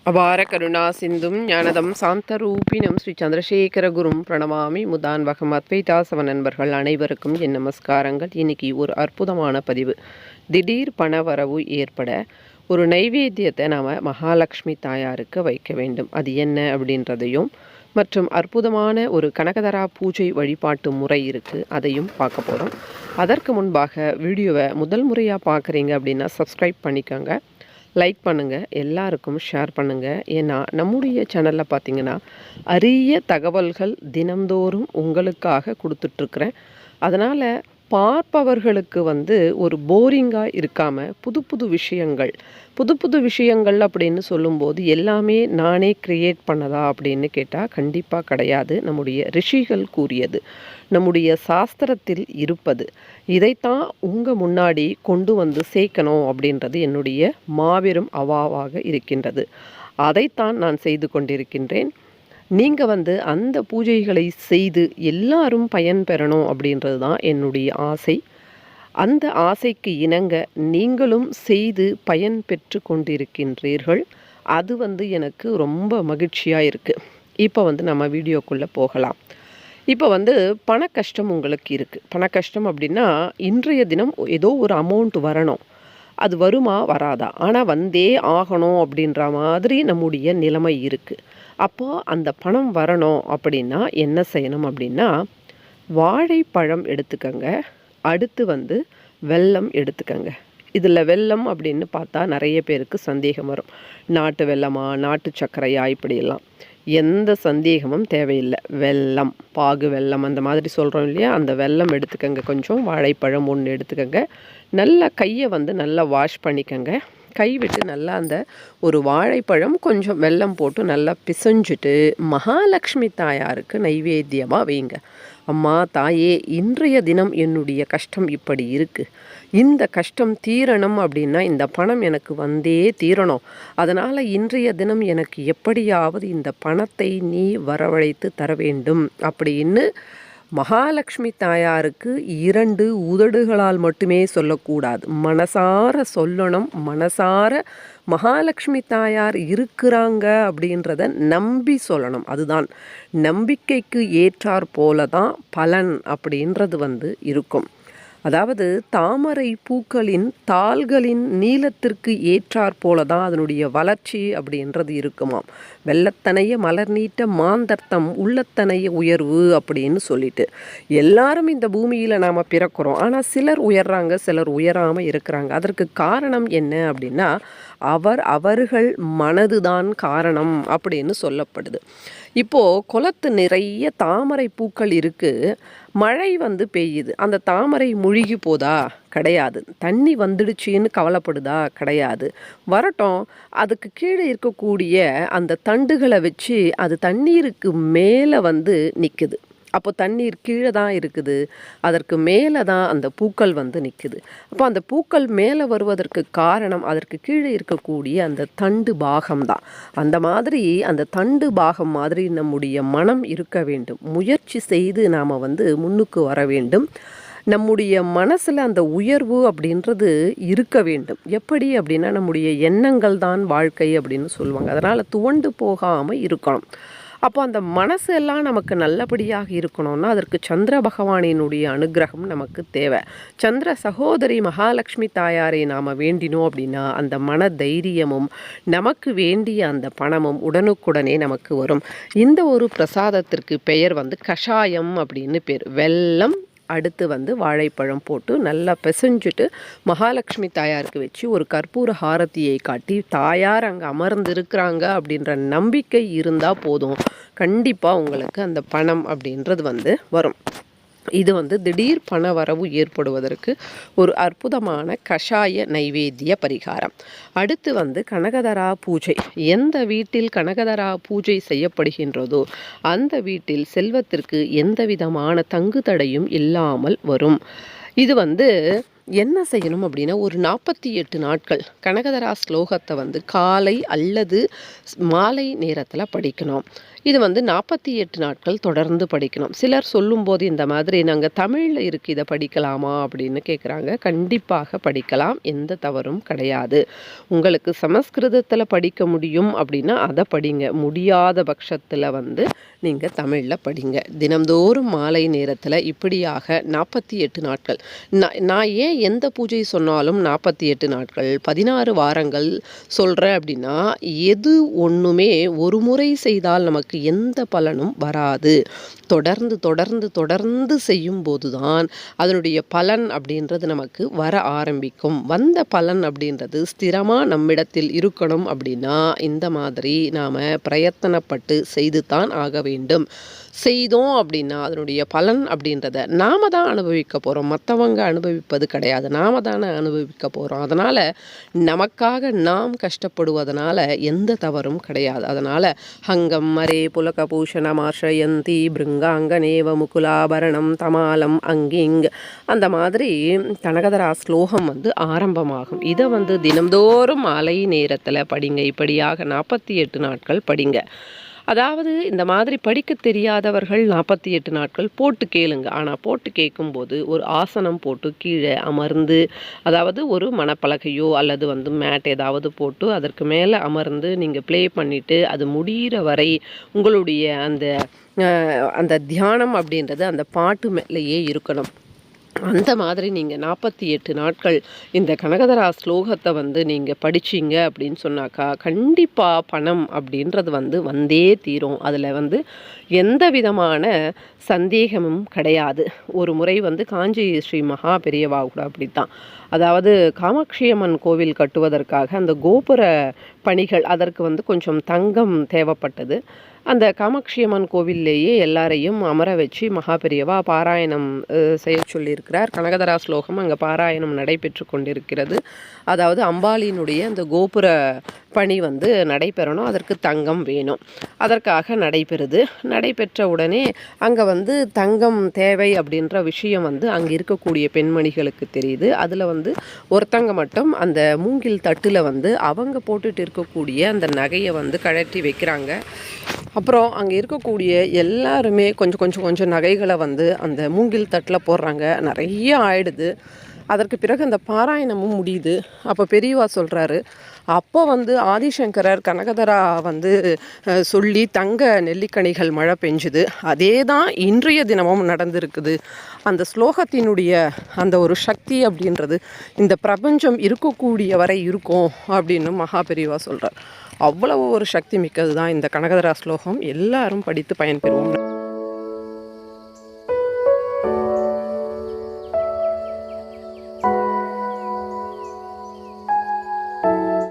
அபார கருணா சிந்தும் ஞானதம் சாந்தரூபினம் ஸ்ரீ சந்திரசேகர குரும் பிரணமாமி முதான்வகம் அத்வைதாசவ நண்பர்கள் அனைவருக்கும் என் நமஸ்காரங்கள். இன்னைக்கு ஒரு அற்புதமான பதிவு. திடீர் பணவரவு ஏற்பட ஒரு நைவேத்தியத்தை நாம் மகாலட்சுமி தாயாருக்கு வைக்க வேண்டும். அது என்ன அப்படின்றதையும் மற்றும் அற்புதமான ஒரு கனகதரா பூஜை வழிபாட்டு முறை இருக்குது, அதையும் பார்க்க போகிறோம். அதற்கு முன்பாக வீடியோவை முதல் முறையாக பார்க்குறீங்க அப்படின்னா சப்ஸ்கிரைப் பண்ணிக்கோங்க, லைக் பண்ணுங்கள், எல்லாருக்கும் ஷேர் பண்ணுங்கள். ஏன்னா நம்முடைய சேனலில் பார்த்திங்கன்னா அரிய தகவல்கள் தினந்தோறும் உங்களுக்காக கொடுத்துட்ருக்குறேன். அதனால் பார்ப்பவர்களுக்கு ஒரு போரிங்காக இருக்காமல் புது புது விஷயங்கள் அப்படின்னு சொல்லும்போது எல்லாமே நானே க்ரியேட் பண்ணதா அப்படின்னு கேட்டால் கண்டிப்பாக கிடையாது. நம்முடைய ரிஷிகள் கூறியது, நம்முடைய சாஸ்திரத்தில் இருப்பது, இதைத்தான் உங்கள் முன்னாடி கொண்டு வந்து சேர்க்கணும் அப்படின்றது என்னுடைய மாபெரும் அவாவாக இருக்கின்றது. அதைத்தான் நான் செய்து கொண்டிருக்கின்றேன். நீங்கள் அந்த பூஜைகளை செய்து எல்லாரும் பயன் பெறணும் அப்படின்றது தான் என்னுடைய ஆசை. அந்த ஆசைக்கு இணங்க நீங்களும் செய்து பயன் பெற்று கொண்டிருக்கின்றீர்கள். அது எனக்கு ரொம்ப மகிழ்ச்சியாக இருக்குது. இப்போ நம்ம வீடியோக்குள்ளே போகலாம். இப்போ பண கஷ்டம் உங்களுக்கு இருக்குது. பண கஷ்டம் அப்படின்னா இன்றைய தினம் ஏதோ ஒரு அமௌண்ட் வரணும். அது வருமா வராதா, ஆனால் வந்தே ஆகணும் அப்படின்ற மாதிரி நம்முடைய நிலைமை இருக்குது. அப்போது அந்த பணம் வரணும் அப்படின்னா என்ன செய்யணும் அப்படின்னா, வாழைப்பழம் எடுத்துக்கங்க, அடுத்து வெல்லம் எடுத்துக்கங்க. இதில் வெல்லம் அப்படின்னு பார்த்தா நிறைய பேருக்கு சந்தேகம் வரும். நாட்டு வெல்லமா நாட்டு சர்க்கரையா இப்படியெல்லாம் எந்த சந்தேகமும் தேவையில்லை. வெல்லம், பாகு வெல்லம் அந்த மாதிரி சொல்கிறோம் இல்லையா, அந்த வெல்லம் எடுத்துக்கங்க. கொஞ்சம் வாழைப்பழம் ஒன்று எடுத்துக்கங்க. நல்லா கையை நல்லா வாஷ் பண்ணிக்கங்க. கை விட்டு நல்லா அந்த ஒரு வாழைப்பழம் கொஞ்சம் வெல்லம் போட்டு நல்லா பிசைஞ்சிட்டு மகாலட்சுமி தாயாருக்கு நைவேத்தியமாக வைங்க. அம்மா தாயே, இன்றைய தினம் என்னுடைய கஷ்டம் இப்படி இருக்குது, இந்த கஷ்டம் தீரணும் அப்படின்னா இந்த பணம் எனக்கு வந்தே தீரணும். அதனால் இன்றைய தினம் எனக்கு எப்படியாவது இந்த பணத்தை நீ வரவழைத்து தர வேண்டும் அப்படின்னு மகாலட்சுமி தாயாருக்கு 2 உதடுகளால் மட்டுமே சொல்லக்கூடாது, மனசார சொல்லணும். மனசார மகாலட்சுமி தாயார் இருக்கிறாங்க அப்படின்றத நம்பி சொல்லணும். அதுதான் நம்பிக்கைக்கு ஏற்றாற் போல தான் பலன் அப்படின்றது இருக்கும். அதாவது தாமரை பூக்களின் தாள்களின் நீளத்திற்கு ஏற்றாற் போல தான் அதனுடைய வளர்ச்சி அப்படின்றது இருக்குமாம். வெள்ளத்தனைய மலர் நீட்ட மாந்தர்த்தம் உள்ளத்தனைய உயர்வு அப்படின்னு சொல்லிட்டு எல்லாரும் இந்த பூமியில் நாம் பிறக்கிறோம். ஆனால் சிலர் உயர்றாங்க, சிலர் உயராமல் இருக்கிறாங்க. அதற்கு காரணம் என்ன அப்படின்னா, அவர்கள் மனதுதான் காரணம் அப்படின்னு சொல்லப்படுது. இப்போது குளத்து நிறைய தாமரை பூக்கள் இருக்குது. மழை பெய்யுது, அந்த தாமரை முழுகி போதா? கிடையாது. தண்ணி வந்துடுச்சின்னு கவலைப்படுதா? கிடையாது. வரட்டும், அதுக்கு கீழே இருக்கக்கூடிய அந்த தண்டுகளை வச்சு அது தண்ணீருக்கு மேலே நிற்குது. அப்போ தண்ணீர் கீழே தான் இருக்குது, அதற்கு மேலே தான் அந்த பூக்கள் நிற்குது. அப்போ அந்த பூக்கள் மேலே வருவதற்கு காரணம் அதற்கு கீழே இருக்கக்கூடிய அந்த தண்டு பாகம்தான். அந்த மாதிரி அந்த தண்டு பாகம் மாதிரி நம்முடைய மனம் இருக்க வேண்டும். முயற்சி செய்து நாம் முன்னுக்கு வர வேண்டும். நம்முடைய மனசில் அந்த உயர்வு அப்படின்றது இருக்க வேண்டும். எப்படி அப்படின்னா, நம்முடைய எண்ணங்கள் தான் வாழ்க்கை அப்படின்னு சொல்லுவாங்க. அதனால் துவண்டு போகாமல் இருக்கணும். அப்போ அந்த மனசு எல்லாம் நமக்கு நல்லபடியாக இருக்கணும்னா அதற்கு சந்திர பகவானினுடைய அனுகிரகம் நமக்கு தேவை. சந்திர சகோதரி மகாலட்சுமி தாயாரை நாம் வேண்டினோம் அப்படின்னா அந்த மன தைரியமும் நமக்கு வேண்டிய அந்த பணமும் உடனுக்குடனே நமக்கு வரும். இந்த ஒரு பிரசாதத்திற்கு பெயர் கஷாயம் அப்படின்னு பேர். வெல்லம், அடுத்து வாழைப்பழம் போட்டு நல்லா பிசைஞ்சிட்டு மகாலட்சுமி தாயாருக்கு வச்சு ஒரு கற்பூர ஹாரத்தியை காட்டி தாயார் அங்கே அமர்ந்திருக்கிறாங்க அப்படின்ற நம்பிக்கை இருந்தால் போதும், கண்டிப்பாக உங்களுக்கு அந்த பணம் அப்படின்றது வரும். இது திடீர் பண வரவு ஏற்படுவதற்கு ஒரு அற்புதமான கஷாய நைவேத்திய பரிகாரம். அடுத்து கனகதரா பூஜை. எந்த வீட்டில் கனகதரா பூஜை செய்யப்படுகின்றதோ அந்த வீட்டில் செல்வத்திற்கு எந்த விதமான தங்கு தடையும் இல்லாமல் வரும். இது என்ன செய்யணும் அப்படின்னா, ஒரு 48 நாட்கள் கனகதரா ஸ்லோகத்தை வந்து காலை அல்லது மாலை நேரத்தில் படிக்கணும். இது வந்து 48 நாட்கள் தொடர்ந்து படிக்கணும். சிலர் சொல்லும்போது இந்த மாதிரி நாங்கள் தமிழில் இருக்கு இதை படிக்கலாமா அப்படின்னு கேட்குறாங்க. கண்டிப்பாக படிக்கலாம், எந்த தவறும் கிடையாது. உங்களுக்கு சமஸ்கிருதத்தில் படிக்க முடியும் அப்படின்னா அதை படிங்க. முடியாத பட்சத்தில் வந்து நீங்கள் தமிழில் படிங்க. தினம்தோறும் மாலை நேரத்தில் இப்படியாக 48 நாட்கள். நான் ஏன் எந்த பூஜை சொன்னாலும் 48 நாட்கள் 16 வாரங்கள் சொல்கிறேன் அப்படின்னா, எது ஒன்றுமே ஒரு முறை செய்தால் நமக்கு எந்த பலனும் வராது. தொடர்ந்து தொடர்ந்து தொடர்ந்து செய்யும்போது தான் அதனுடைய பலன் அப்படின்றது நமக்கு வர ஆரம்பிக்கும். வந்த பலன் அப்படின்றது ஸ்திரமாக நம்மிடத்தில் இருக்கணும் அப்படின்னா இந்த மாதிரி நாம் பிரயத்தனப்பட்டு செய்து தான் ஆக வேண்டும். செய்தோம் அப்படின்னா அதனுடைய பலன் அப்படின்றத நாம் தான் அனுபவிக்க போகிறோம். மற்றவங்க அனுபவிப்பது கிடையாது, நாம் தானே அனுபவிக்க போகிறோம். அதனால் நமக்காக நாம் கஷ்டப்படுவதனால எந்த தவறும் கிடையாது. அதனால் ஹங்கம் மரே புலகபூஷணமார்ஷயந்தி பிருங்காங்கனேவ முகுலாபரணம் தமாலம் அங்கிங் அந்த மாதிரி கனகதரா ஸ்லோகம் வந்து ஆரம்பமாகும். இதை வந்து தினம்தோறும் மாலை நேரத்தில் படிங்க. இப்படியாக 48 நாட்கள் படிங்க. அதாவது இந்த மாதிரி படிக்க தெரியாதவர்கள் 48 நாட்கள் போட்டு கேளுங்க. ஆனால் போட்டு கேட்கும்போது ஒரு ஆசனம் போட்டு கீழே அமர்ந்து, அதாவது ஒரு மணப்பலகையோ அல்லது வந்து மேட் ஏதாவது போட்டு அதற்கு மேலே அமர்ந்து நீங்கள் ப்ளே பண்ணிவிட்டு அது முடிகிற வரை உங்களுடைய அந்த தியானம் அப்படின்றது அந்த பாட்டு மேலேயே இருக்கணும். அந்த மாதிரி நீங்கள் 48 நாட்கள் இந்த கனகதரா ஸ்லோகத்தை வந்து நீங்கள் படிச்சிங்க அப்படின்னு சொன்னாக்கா கண்டிப்பாக பணம் அப்படின்றது வந்து வந்தே தீரும். அதில் வந்து எந்த விதமான சந்தேகமும் கிடையாது. ஒரு முறை வந்து காஞ்சி ஸ்ரீ மகா பெரியவா கூட அப்படித்தான். அதாவது காமாட்சி அம்மன் கோவில் கட்டுவதற்காக அந்த கோபுர பணிகள் அதற்கு வந்து கொஞ்சம் தங்கம் தேவைப்பட்டது. அந்த காமாட்சி அம்மன் கோவில்லையே எல்லாரையும் அமர வச்சு மகா பெரியவா பாராயணம் செய்ய சொல்லியிருக்கிறார். கனகதரா ஸ்லோகம் அங்கே பாராயணம் நடைபெற்று கொண்டிருக்கிறது. அதாவது அம்பாளினுடைய அந்த கோபுர பணி வந்து நடைபெறணும், அதற்கு தங்கம் வேணும். அதற்காக நடைபெறுது. நடைபெற்ற உடனே அங்கே வந்து தங்கம் தேவை அப்படின்ற விஷயம் வந்து அங்கே இருக்கக்கூடிய பெண்மணிகளுக்கு தெரியுது. அதில் வந்து ஒருத்தங்க மட்டும் அந்த மூங்கில் தட்டில் வந்து அவங்க போட்டுட்டு இருக்கக்கூடிய அந்த நகையை வந்து கழட்டி வைக்கிறாங்க. அப்புறம் அங்கே இருக்கக்கூடிய எல்லாருமே கொஞ்சம் நகைகளை வந்து அந்த மூங்கில் தட்டில் போடுறாங்க. நிறைய ஆயிடுது. அதற்கு பிறகு அந்த பாராயணமும் முடியுது. அப்போ பெரியவா சொல்கிறாரு, அப்போ வந்து ஆதிசங்கரர் கனகதரா வந்து சொல்லி தங்க நெல்லிக்கனிகள் மழை பெஞ்சுது. அதே தான் இன்றைய தினமும் நடந்திருக்குது. அந்த ஸ்லோகத்தினுடைய அந்த ஒரு சக்தி அப்படின்றது இந்த பிரபஞ்சம் இருக்கக்கூடிய வரை இருக்கும் அப்படின்னு மகா பெரியவா சொல்கிறார். அவ்வளவு ஒரு சக்தி மிக்கது தான் இந்த கனகதரா ஸ்லோகம். எல்லாரும் படித்து பயன்பெறுவோம்.